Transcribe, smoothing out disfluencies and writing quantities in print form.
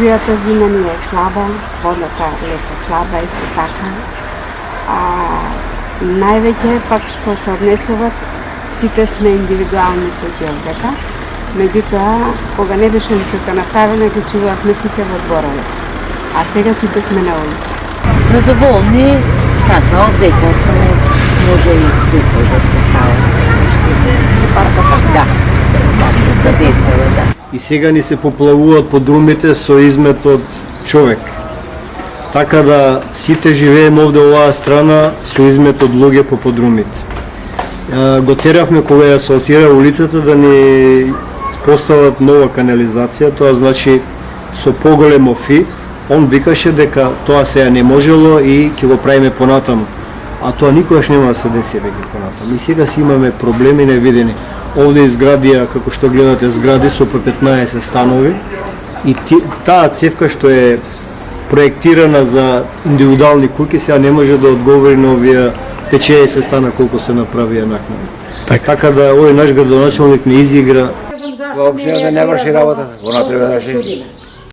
струјата зима ни е слаба, водата лето слаба, исто така. Највеќе пак што се однесуват, сите сме индивидуални куќи овдека. Меѓутоа, кога не беше улицата направена, ги чувавме сите во дворове. А сега сите сме на улица. Задоволни, така, дека се може и цветови да се стават. Да, за деца, да. И сега ни се поплавуваат подрумите со измет од човек. Така да сите живееме овде оваа страна со измет од луѓе по подрумите. Го теравме кога ја асфалтира улицата да ни постават нова канализација, тоа значи со поголемо фи. Он викаше дека тоа сега не можело и ќе го правиме понатаму. А тоа никогаш нема да се деси веќе понатаму. И сега си имаме проблеми невидени. Овде изградија, како што гледате, згради со по 15 станови и таа цевка што е проектирана за индивидуални куќи сега не може да одговори на овие 5-60 стана колку се направија накнадно. Така да овој наш градоначалник не изигра. Воопшто да не врши работата, она треба да врши.